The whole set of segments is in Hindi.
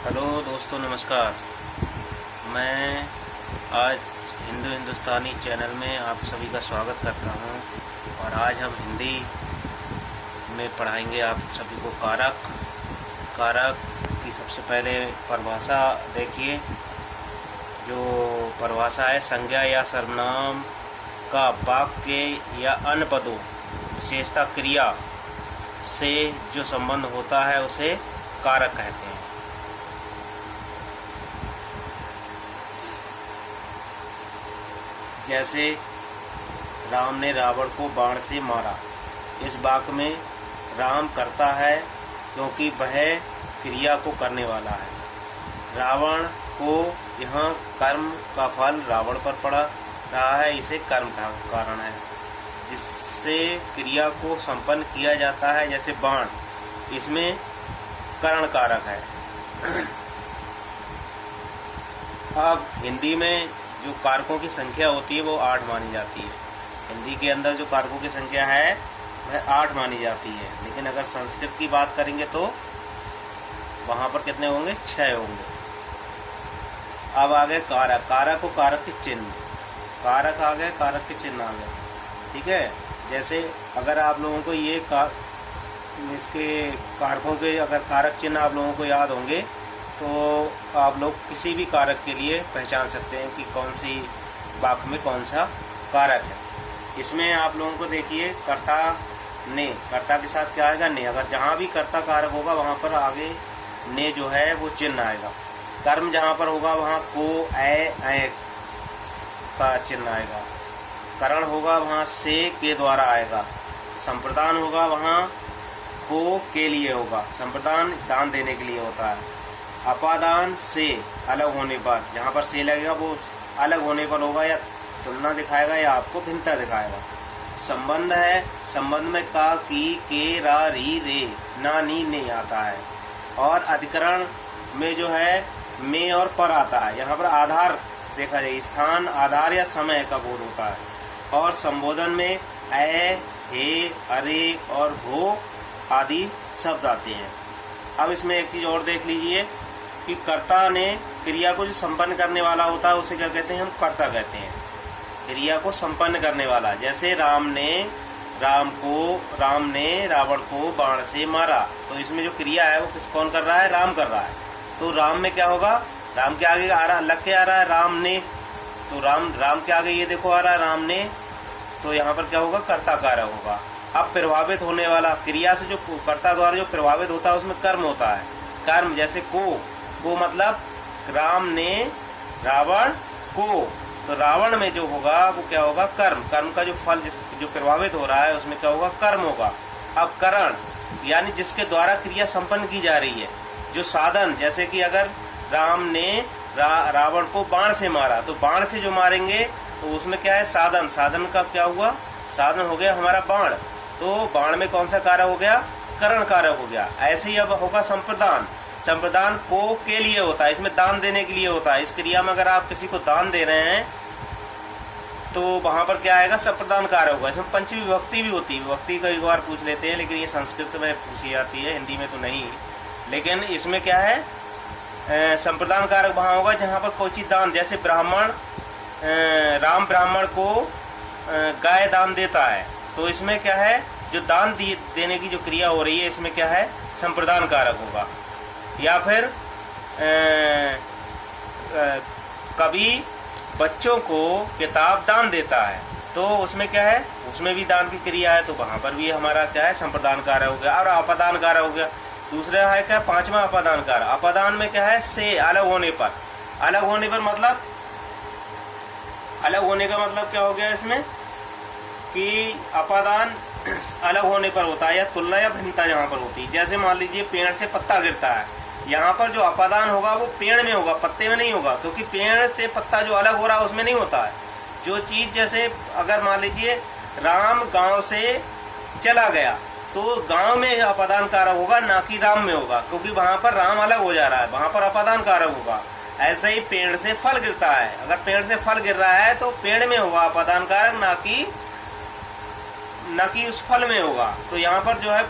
हेलो दोस्तों, नमस्कार। मैं आज हिंदुस्तानी चैनल में आप सभी का स्वागत करता हूं और आज हम हिंदी में पढ़ाएंगे आप सभी को कारक। कारक की सबसे पहले परिभाषा देखिए। जो परिभाषा है, संज्ञा या सर्वनाम का वाक्य या अन्य पदों विशेषता क्रिया से जो संबंध होता है उसे कारक कहते हैं। जैसे राम ने रावण को बाण से मारा। इस वाक्य में राम करता है क्योंकि वह क्रिया को करने वाला है। रावण को यहाँ कर्म का फल रावण पर पड़ा रहा है, इसे कर्म का कारण है जिससे क्रिया को संपन्न किया जाता है। जैसे बाण, इसमें करण कारक है। अब हिंदी में जो कारकों की संख्या होती है वो 8 मानी जाती है। हिंदी के अंदर जो कारकों की संख्या है वह 8 मानी जाती है, लेकिन अगर संस्कृत की बात करेंगे तो वहाँ पर कितने होंगे? 6 होंगे। अब आ गए कारक। कारक और कारक के चिन्ह। कारक आ गए, कारक के चिन्ह आ गए। ठीक है। जैसे अगर आप लोगों को ये इसके कारकों के अगर कारक चिन्ह आप लोगों को याद होंगे तो आप लोग किसी भी कारक के लिए पहचान सकते हैं कि कौन सी वाक्य में कौन सा कारक है। इसमें आप लोगों को देखिए, कर्ता ने, कर्ता के साथ क्या आएगा? ने। अगर जहाँ भी कर्ता कारक होगा वहाँ पर आगे ने जो है वो चिन्ह आएगा। कर्म जहाँ पर होगा वहाँ को, ऐ का चिन्ह आएगा। करण होगा वहाँ से के द्वारा आएगा। संप्रदान होगा वहाँ को के लिए होगा। संप्रदान दान देने के लिए होता है। अपादान से अलग होने पर, जहाँ पर से लगेगा वो अलग होने पर होगा, या तुलना दिखाएगा या आपको भिन्नता दिखाएगा। संबंध है, संबंध में का, की, के, रा, री, रे, ना, नी, ने आता है। और अधिकरण में जो है में और पर आता है। यहाँ पर आधार देखा जाए, स्थान, आधार या समय का बोध होता है। और संबोधन में ऐ, हे, अरे और भो आदि शब्द आते हैं। अब इसमें एक चीज और देख लीजिए कि कर्ता ने क्रिया को जो संपन्न करने वाला होता है उसे क्या कहते हैं? हम कर्ता कहते हैं। क्रिया को संपन्न करने वाला। जैसे राम ने रावण को बाण से मारा, तो इसमें जो क्रिया है वो कौन कर रहा है? राम कर रहा है। तो राम में क्या होगा? राम के आगे आ रहा, लग के आ रहा है राम ने, तो राम के आगे ये देखो आ रहा है राम ने, तो यहाँ पर क्या होगा? कर्ता कारक होगा। अब प्रभावित होने वाला, क्रिया से जो कर्ता द्वारा जो प्रभावित होता है उसमें कर्म होता है। कर्म जैसे को मतलब राम ने रावण को, तो रावण में जो होगा वो क्या होगा? कर्म। कर्म का जो फल जो प्रभावित हो रहा है उसमें क्या होगा? कर्म होगा। अब करण यानी जिसके द्वारा क्रिया संपन्न की जा रही है। जो साधन, जैसे कि अगर राम ने रावण को बाण से मारा, तो बाण से जो मारेंगे तो उसमें क्या है? साधन। साधन का क्या हुआ? साधन हो गया हमारा बाण। तो बाण में कौन सा कारक हो गया? करण कारक हो गया। ऐसे ही अब होगा संप्रदान। संप्रदान को के लिए होता है, इसमें दान देने के लिए होता है। इस क्रिया में अगर आप किसी को दान दे रहे हैं तो वहां पर क्या आएगा? संप्रदान कारक होगा। इसमें पंचमी विभक्ति भी होती है। विभक्ति कई बार पूछ लेते हैं, लेकिन ये संस्कृत में पूछी जाती है, हिंदी में तो नहीं। लेकिन इसमें क्या है? संप्रदान कारक वहां होगा जहां पर कोई चीज दान, जैसे ब्राह्मण, राम ब्राह्मण को गाय दान देता है, तो इसमें क्या है? जो दान देने की जो क्रिया हो रही है इसमें क्या है? संप्रदान कारक होगा। या फिर कभी बच्चों को किताब दान देता है, तो उसमें क्या है? उसमें भी दान की क्रिया है, तो वहां पर भी हमारा क्या है? संप्रदान कारक हो गया। और अपादान कारक हो गया। दूसरा है क्या? 5वां अपादान कारक। अपादान में क्या है? से अलग होने पर। अलग होने पर मतलब, अलग होने का मतलब क्या हो गया इसमें? कि अपादान अलग होने पर होता है, या तुलना या भिन्नता जहाँ पर होती है। जैसे मान लीजिए पेड़ से पत्ता गिरता है, यहाँ पर जो अपादान होगा वो पेड़ में होगा, पत्ते में नहीं होगा, क्योंकि पेड़ से पत्ता जो अलग हो रहा है उसमें नहीं होता है। जो चीज, जैसे अगर मान लीजिए राम गांव से चला गया, तो गांव में अपादान कारक होगा, ना कि राम में होगा, क्योंकि वहां पर राम अलग हो जा रहा है, वहां पर अपादान कारक होगा। ऐसे ही पेड़ से फल गिरता है, अगर पेड़ से फल गिर रहा है तो पेड़ में होगा अपादान कारक, ना कि उस फल में होगा। तो यहाँ पर जो है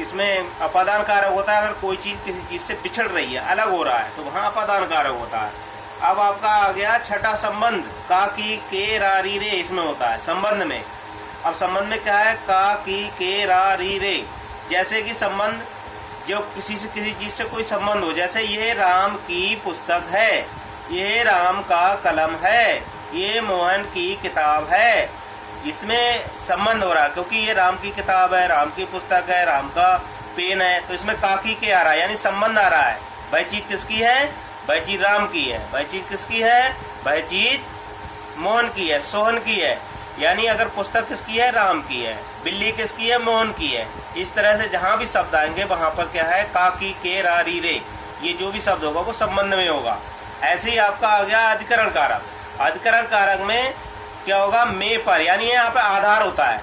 इसमें अपादान कारक होता है अगर कोई चीज किसी चीज से बिछड़ रही है, अलग हो रहा है, तो वहां अपादान कारक होता है। अब आपका आ गया छठा संबंध, का की के रा री रे, इसमें होता है संबंध में। अब संबंध में क्या है, का की के रा री रे, जैसे कि संबंध जो किसी से किसी चीज से कोई संबंध हो, जैसे ये राम की पुस्तक है, ये राम का कलम है, ये मोहन की किताब है, इसमें संबंध हो रहा है क्योंकि ये राम की किताब है, राम की पुस्तक है, राम का पेन है, तो इसमें काकी के आ रहा है, यानी संबंध आ रहा है। वह चीज किसकी है, वह चीज राम की है, वह चीज किसकी है, वह चीज मोहन की है, सोहन की है। यानी अगर पुस्तक किसकी है, राम की है, बिल्ली किसकी है, मोहन की है। इस तरह से जहां भी शब्द आएंगे वहां पर क्या है, काकी के रा री रे, ये जो भी शब्द होगा वो संबंध में होगा। ऐसे ही आपका आ गया अधिकरण कारक। अधिकरण कारक में क्या होगा, में पर, यानी यहाँ पे आधार होता है,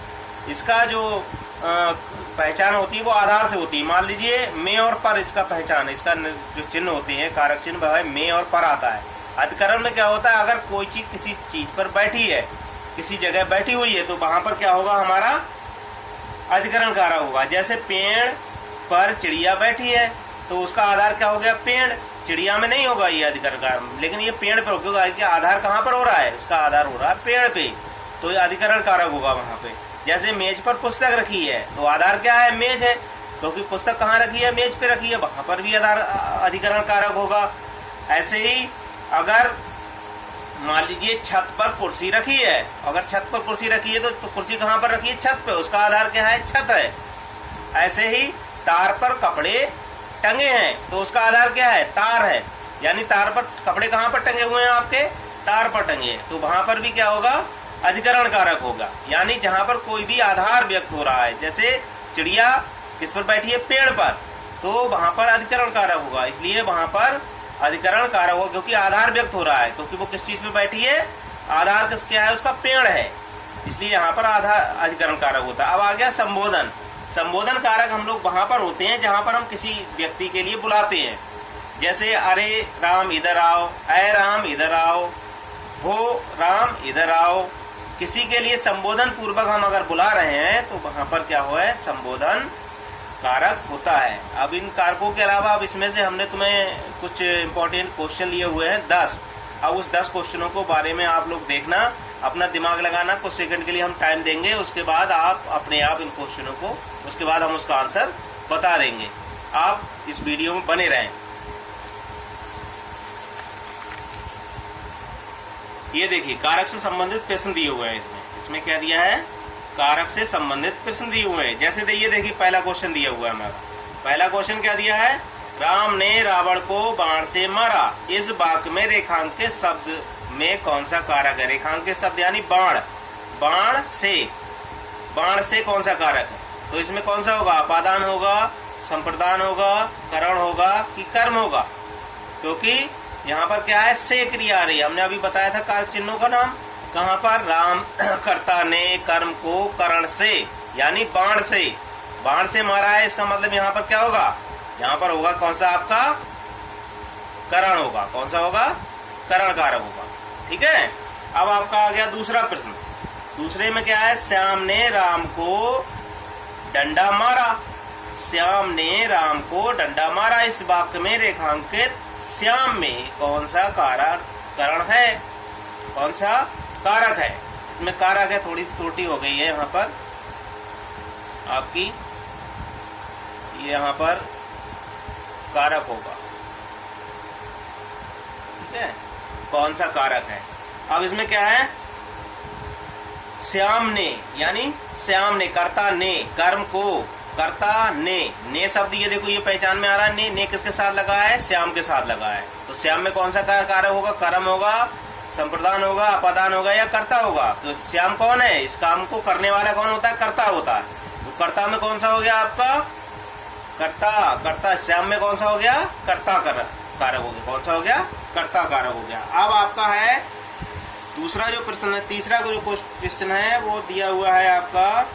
इसका जो पहचान होती है वो आधार से होती है। मान लीजिए में और पर इसका पहचान, इसका जो चिन्ह होते हैं कारक चिन्ह, वह में और पर आता है। अधिकरण में क्या होता है, अगर कोई चीज किसी चीज पर बैठी है, किसी जगह बैठी हुई है, तो वहां पर क्या होगा, हमारा अधिकरण कारक होगा। जैसे पेड़ पर चिड़िया बैठी है, तो उसका आधार क्या हो गया, पेड़। चिड़िया में नहीं होगा ये अधिकरण कारक, लेकिन ये पेड़ पर होगा, क्योंकि आधार कहाँ पर हो रहा है, इसका आधार हो रहा है पेड़ पे, तो ये अधिकरण कारक होगा वहां पे। जैसे मेज पर पुस्तक रखी है, तो आधार क्या है, मेज है, क्योंकि पुस्तक कहाँ रखी है, मेज पे रखी है, वहां पर भी आधार अधिकरण कारक होगा। ऐसे ही अगर मान लीजिए छत पर कुर्सी रखी है, अगर छत पर कुर्सी रखी है तो कुर्सी कहाँ पर रखी है, छत पे, उसका आधार क्या है, छत है। ऐसे ही तार पर कपड़े टंगे हैं, तो उसका आधार क्या है, तार है, यानी तार पर कपड़े कहाँ पर टंगे हुए हैं आपके, तार पर टंगे हैं, तो वहां पर भी क्या होगा, अधिकरण कारक होगा। यानी जहां पर कोई भी आधार व्यक्त हो रहा है, जैसे चिड़िया किस पर बैठी है, पेड़ पर, तो वहां पर अधिकरण कारक होगा, इसलिए वहां पर अधिकरण कारक होगा, क्योंकि आधार व्यक्त हो रहा है, क्योंकि वो किस चीज पे बैठी है, आधार किस क्या है, उसका पेड़ है, इसलिए यहाँ पर आधार अधिकरण कारक होता है। अब आ गया संबोधन। संबोधन कारक हम लोग वहां पर होते हैं जहां पर हम किसी व्यक्ति के लिए बुलाते हैं, जैसे अरे राम इधर आओ, ऐ राम इधर आओ, हो राम इधर आओ। किसी के लिए संबोधन पूर्वक हम अगर बुला रहे हैं तो वहां पर क्या हुआ है, संबोधन कारक होता है। अब इन कारकों के अलावा अब इसमें से हमने तुम्हें कुछ इंपॉर्टेंट क्वेश्चन लिए हुए हैं 10। अब उस 10 क्वेश्चनों को बारे में आप लोग देखना, अपना दिमाग लगाना, कुछ सेकंड के लिए हम टाइम देंगे, उसके बाद आप अपने आप इन क्वेश्चनों को, उसके बाद हम उसका आंसर बता देंगे। आप इस वीडियो में बने रहें। ये देखिए कारक से संबंधित प्रश्न दिए हुए हैं इसमें क्या दिया है, कारक से संबंधित प्रश्न दिए हुए हैं। जैसे ये देखिए पहला क्वेश्चन दिया हुआ है हमारा। पहला क्वेश्चन क्या दिया है, राम ने रावण को बाण से मारा, इस वाक्य में रेखांकित शब्द में कौन सा कारक है। रेखांकित शब्द यानी बाण, बाण से कौन सा कारक है, तो इसमें कौन सा होगा, अपादान होगा, संप्रदान होगा, करण होगा कि कर्म होगा। क्योंकि यहाँ पर क्या है, से क्रिया आ रही है, हमने अभी बताया था कारक चिन्हों का नाम। कहाँ पर, राम कर्ता ने कर्म को करण से यानी बाण से मारा है, इसका मतलब यहाँ पर क्या होगा, यहाँ पर होगा कौन सा आपका, करण होगा। कौन सा होगा, करण कारक होगा। ठीक है। अब आपका आ गया दूसरा प्रश्न। दूसरे में क्या है, श्याम ने राम को डंडा मारा, श्याम ने राम को डंडा मारा, इस वाक्य में रेखांकित श्याम में कौन सा करण है, कौन सा कारक है। इसमें कारक है, थोड़ी सी त्रुटि हो गई है यहाँ पर आपकी, ये यहाँ पर कारक होगा। ठीक है, कौन सा कारक है। अब इसमें क्या है, श्याम ने यानी श्याम ने, कर्ता ने कर्म को, कर्ता ने शब्द ये देखो ये पहचान में आ रहा है, ने किसके साथ लगा है, श्याम के साथ लगा है। तो श्याम में कौन सा कारक होगा, कर्म होगा, संप्रदान होगा, अपादान होगा या कर्ता होगा। तो श्याम कौन है, इस काम को करने वाला कौन होता है, कर्ता होता है। तो कर्ता में कौन सा हो गया आपका, कर्ता श्याम में कौन सा हो गया, कर्ता कारक हो गया। कौन सा हो गया, कर्ता कारक हो गया। अब आपका है दूसरा जो प्रश्न है, तीसरा जो क्वेश्चन है वो दिया हुआ है आपका,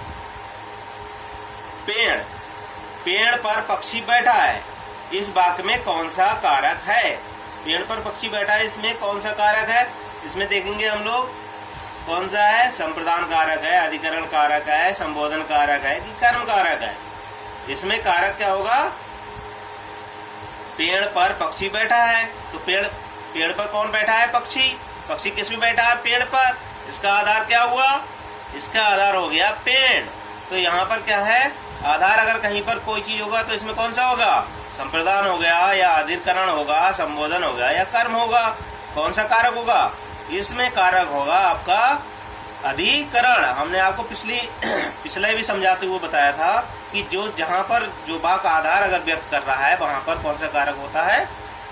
पेड़ पर पक्षी बैठा है, इस वाक्य में कौन सा कारक है। पेड़ पर पक्षी बैठा है, इसमें कौन सा कारक है। इसमें देखेंगे हम लोग कौन सा है, संप्रदान कारक है, अधिकरण कारक है, संबोधन कारक है कि कर्म कारक है। इसमें कारक क्या होगा? पेड़ पर पक्षी बैठा है, तो पेड़ पर कौन बैठा है? पक्षी। पक्षी किस में बैठा है? पेड़ पर। इसका आधार क्या हुआ? इसका आधार हो गया पेड़। तो यहाँ पर क्या है? आधार अगर कहीं पर कोई चीज होगा तो इसमें कौन सा होगा? संप्रदान हो गया, या अधिकरण होगा, संबोधन हो गया, या कर्म होगा। कौन सा कारक होगा? इसमें कारक होगा आपका अधिकरण। हमने आपको पिछले भी समझाते हुए बताया था कि जहाँ पर जो वाक्य आधार अगर व्यक्त कर रहा है वहां पर कौन सा कारक होता है?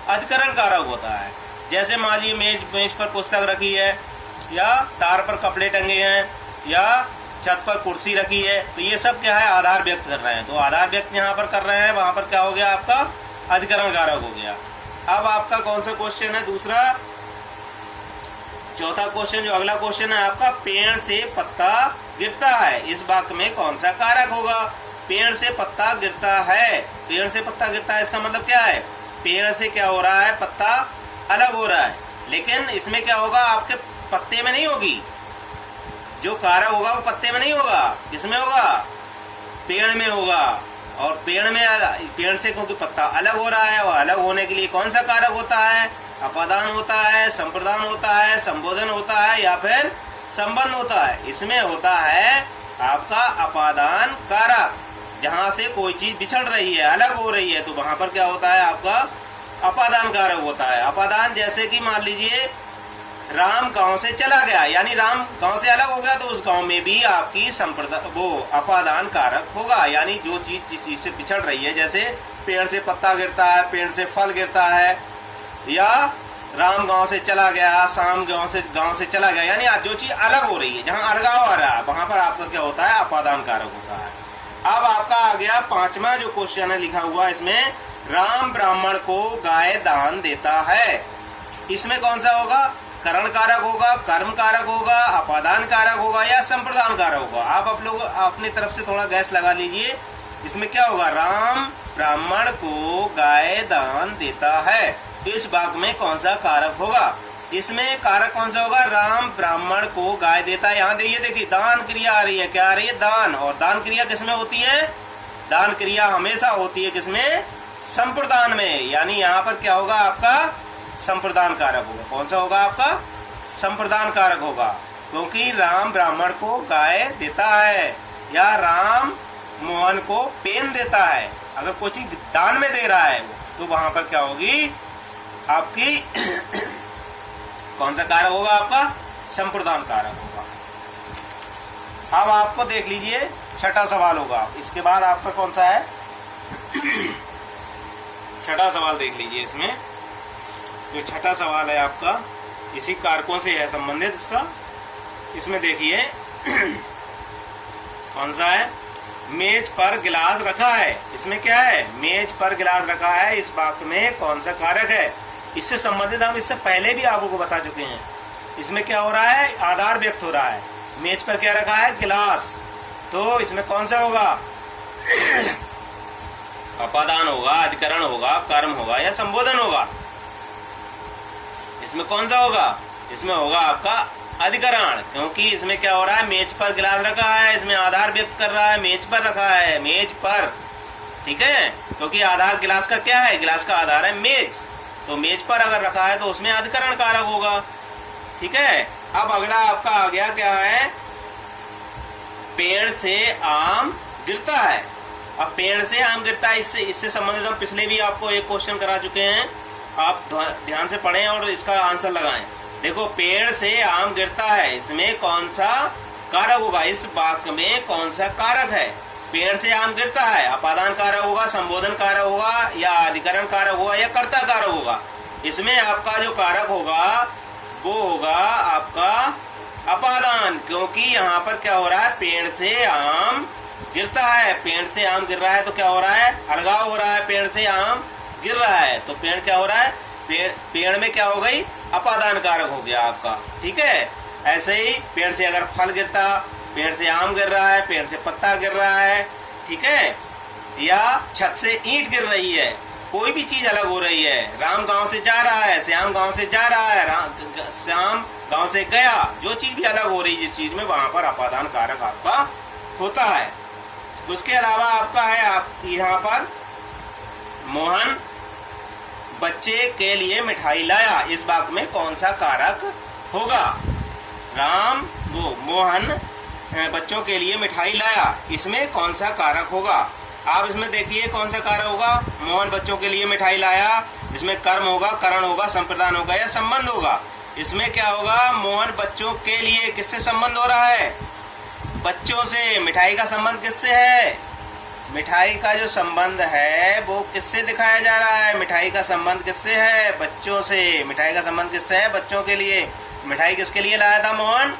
अधिकरण कारक होता है। जैसे मान लीजिए मेज पर पुस्तक रखी है, या तार पर कपड़े टंगे हैं, या छत पर कुर्सी रखी है, तो ये सब क्या है? आधार व्यक्त कर रहे हैं। तो आधार व्यक्त यहाँ पर कर रहे हैं, वहां पर क्या हो गया? आपका अधिकरण कारक हो गया। अब आपका कौन सा क्वेश्चन है? दूसरा, चौथा क्वेश्चन, जो अगला क्वेश्चन है आपका, पेड़ से पत्ता गिरता है, इस वाक्य में कौन सा कारक होगा? पेड़ से पत्ता गिरता है, पेड़ से पत्ता गिरता है, इसका मतलब क्या है? पेड़ से क्या हो रहा है? पत्ता अलग हो रहा है, लेकिन इसमें क्या होगा? आपके पत्ते में नहीं होगी। जो कारक होगा वो पत्ते में नहीं होगा, किसमें होगा? पेड़ में होगा। और पेड़ से क्योंकि पत्ता अलग हो रहा है, और अलग होने के लिए कौन सा कारक होता है? अपादान होता है, संप्रदान होता है, संबोधन होता है, या फिर संबंध होता है। इसमें होता है आपका अपादान कारक। जहां से कोई चीज बिछड़ रही है, अलग हो रही है, तो वहां पर क्या होता है? आपका अपादान कारक होता है। अपादान, जैसे कि मान लीजिए राम गांव से चला गया, यानी राम गांव से अलग हो गया, तो उस गांव में भी आपकी वो अपादान कारक होगा। यानी जो चीज जिस चीज से बिछड़ रही है, जैसे पेड़ से पत्ता गिरता है, पेड़ से फल गिरता है, या राम गांव से चला गया, शाम गांव से चला गया, यानी जो चीज अलग हो रही है, जहां अलगाव आ रहा है, वहां पर आपका क्या होता है? अपादान कारक होता है। अब आपका आ गया पांचवा जो क्वेश्चन है लिखा हुआ, इसमें राम ब्राह्मण को गाय दान देता है, इसमें कौन सा होगा? करण कारक होगा, कर्म कारक होगा, अपादान कारक होगा, या संप्रदान कारक होगा। आप लोग अपनी तरफ से थोड़ा गैस लगा लीजिए। इसमें क्या होगा? राम ब्राह्मण को गाय दान देता है, इस वाक्य में कौन सा कारक होगा? इसमें कारक कौन सा होगा? राम ब्राह्मण को गाय देता है। यहाँ देखिए दान क्रिया आ रही है, क्या आ रही है? दान। और दान क्रिया किसमें होती है? दान क्रिया हमेशा होती है किसमें? संप्रदान में। यानी यहाँ पर क्या होगा? आपका संप्रदान कारक होगा। कौन सा होगा? आपका संप्रदान कारक होगा, क्योंकि राम ब्राह्मण को गाय देता है, या राम मोहन को पेन देता है। अगर कोई चीज दान में दे रहा है तो वहां पर क्या होगी? आपकी कौन सा कारक होगा? आपका संप्रदान कारक होगा। अब आपको देख लीजिए छठा सवाल होगा, इसके बाद आपका कौन सा है? छठा सवाल देख लीजिए। इसमें जो छठा सवाल है आपका, इसी कारकों से है संबंधित इसका। इसमें देखिए कौन सा है? मेज पर गिलास रखा है, इसमें क्या है? मेज पर गिलास रखा है, इस वाक्य में कौन सा कारक है? इससे संबंधित हम इससे पहले भी आपको बता चुके हैं। इसमें क्या हो रहा है? आधार व्यक्त हो रहा है। मेज पर क्या रखा है? गिलास। तो इसमें कौन सा होगा? अपादान होगा, अधिकरण होगा, कर्म होगा, या संबोधन होगा। इसमें कौन सा होगा? इसमें होगा आपका अधिकरण, क्योंकि इसमें क्या हो रहा है? मेज पर गिलास रखा है, इसमें आधार व्यक्त कर रहा है, मेज पर रखा है, मेज पर। ठीक है, क्योंकि आधार गिलास का क्या है? गिलास का आधार है मेज, तो मेज पर अगर रखा है तो उसमें अधिकरण कारक होगा। ठीक है, अब अगला आपका आ गया क्या है? पेड़ से आम गिरता है। अब पेड़ से आम गिरता है, इससे संबंधित हम पिछले भी आपको एक क्वेश्चन करा चुके हैं, आप ध्यान से पढ़ें और इसका आंसर लगाएं। देखो, पेड़ से आम गिरता है, इसमें कौन सा कारक होगा? इस वाक्य में कौन सा कारक है? पेड़ से आम गिरता है, अपादान कारक होगा, संबोधन कारक होगा, या अधिकरण कारक होगा, या कर्ता कारक होगा। इसमें आपका जो कारक होगा वो होगा आपका अपादान, क्योंकि यहाँ पर क्या हो रहा है? पेड़ से आम गिरता है, पेड़ से आम गिर रहा है तो क्या हो रहा है? अलगाव हो रहा है, पेड़ से आम गिर रहा है, तो पेड़ क्या हो रहा है? पेड़ में क्या हो गई? अपादान कारक हो गया आपका। ठीक है, ऐसे ही पेड़ से अगर फल गिरता, पेड़ से आम गिर रहा है, पेड़ से पत्ता गिर रहा है, ठीक है, या छत से ईंट गिर रही है, कोई भी चीज अलग हो रही है। राम गांव से जा रहा है, श्याम गांव से जा रहा है, श्याम गांव से गया, जो चीज भी अलग हो रही है जिस चीज में, वहां पर अपादान कारक आपका होता है। उसके अलावा आपका है आप यहाँ पर मोहन बच्चे के लिए मिठाई लाया, इस वाक्य में कौन सा कारक होगा? राम वो मोहन बच्चों के लिए मिठाई लाया, इसमें कौन सा कारक होगा? आप इसमें देखिए कौन सा कारक होगा। मोहन बच्चों के लिए मिठाई लाया, इसमें कर्म होगा, करण होगा, संप्रदान होगा या संबंध होगा? इसमें क्या होगा? मोहन बच्चों के लिए, किससे संबंध हो रहा है? बच्चों से। मिठाई का संबंध किससे है? मिठाई का जो संबंध है वो किससे दिखाया जा रहा है? मिठाई का संबंध किससे है? बच्चों से। मिठाई का संबंध किससे है? बच्चों के लिए। मिठाई किसके लिए लाया था मोहन?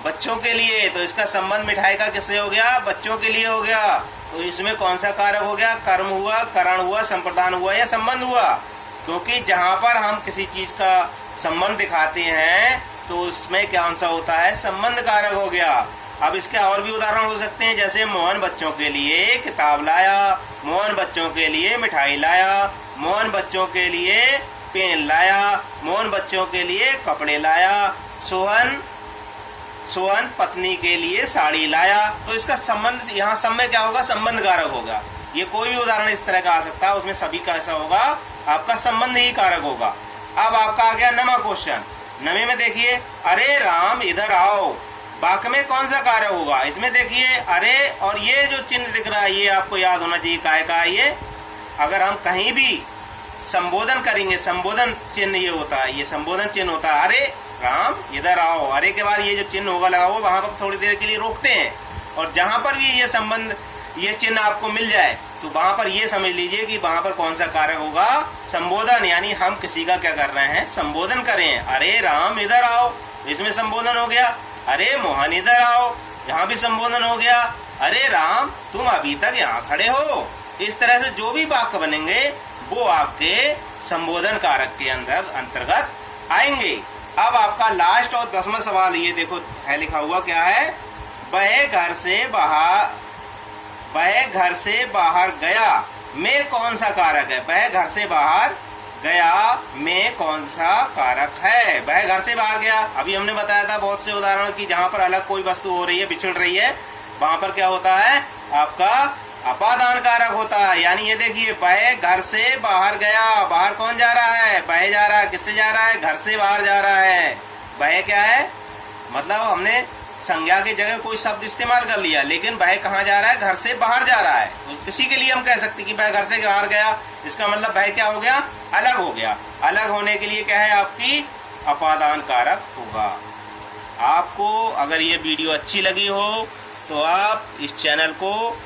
बच्चों के लिए। तो इसका संबंध मिठाई का किससे हो गया? बच्चों के लिए हो गया। तो इसमें कौन सा कारक हो गया? कर्म हुआ, करण हुआ, संप्रदान हुआ या संबंध हुआ? क्योंकि जहां पर हम किसी चीज का संबंध दिखाते हैं तो उसमें क्या सा होता है? संबंध कारक हो गया। अब इसके और भी उदाहरण हो सकते हैं, जैसे मोहन बच्चों के लिए किताब लाया, मोहन बच्चों के लिए मिठाई लाया, मोहन बच्चों के लिए पेन लाया, मोहन बच्चों के लिए कपड़े लाया, सोहन पत्नी के लिए साड़ी लाया। तो इसका संबंध यहाँ सब में क्या होगा? संबंध कारक होगा। ये कोई भी उदाहरण इस तरह का आ सकता है, उसमें सभी का ऐसा होगा, आपका संबंध ही कारक होगा। अब आपका आ गया नवा क्वेश्चन। नवे में देखिए, अरे राम इधर आओ, वाक्य में कौन सा कारक होगा? इसमें देखिए अरे और ये जो चिन्ह दिख रहा है ये आपको याद होना चाहिए काय का है ये। अगर हम कहीं भी संबोधन करेंगे, संबोधन चिन्ह ये होता है, ये संबोधन चिन्ह होता है। अरे राम इधर आओ, अरे के बाद ये जो चिन्ह होगा लगा हुआ वहां पर थोड़ी देर के लिए रोकते हैं, और जहां पर भी ये संबंध ये चिन्ह आपको मिल जाए तो वहां पर ये समझ लीजिए कि वहां पर कौन सा कारक होगा? संबोधन। यानी हम किसी का क्या कर रहे हैं? संबोधन करें। अरे राम इधर आओ, इसमें संबोधन हो गया। अरे मोहन इधर आओ, यहाँ भी संबोधन हो गया। अरे राम तुम अभी तक यहाँ खड़े हो। इस तरह से जो भी वाक्य बनेंगे वो आपके संबोधन कारक के अंतर्गत आएंगे। अब आपका लास्ट और 10वां सवाल ये देखो है लिखा हुआ, क्या है? वह घर से बाहर गया में कौन सा कारक है? वह घर से बाहर गया में कौन सा कारक है? वह घर से बाहर गया, अभी हमने बताया था बहुत से उदाहरण की जहां पर अलग कोई वस्तु हो रही है, बिछड़ रही है, वहां पर क्या होता है? आपका अपादान कारक होता है। यानी ये देखिए वह घर से बाहर गया, बाहर कौन जा रहा है? वह जा रहा है। किससे जा रहा है? घर से बाहर जा रहा है। वह क्या है? मतलब हमने संज्ञा की जगह कोई शब्द इस्तेमाल कर लिया, लेकिन वह कहाँ जा रहा है? घर से बाहर जा रहा है। तो किसी के लिए हम कह सकते कि वह घर से बाहर गया, इसका मतलब वह क्या हो गया? अलग हो गया। अलग होने के लिए क्या है? आपकी अपादान कारक होगा। आपको अगर ये वीडियो अच्छी लगी हो तो आप इस चैनल को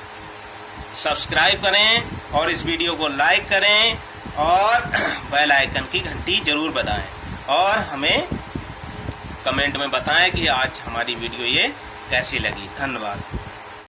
सब्सक्राइब करें और इस वीडियो को लाइक करें और बेल आइकन की घंटी जरूर बजाएं, और हमें कमेंट में बताएं कि आज हमारी वीडियो ये कैसी लगी। धन्यवाद।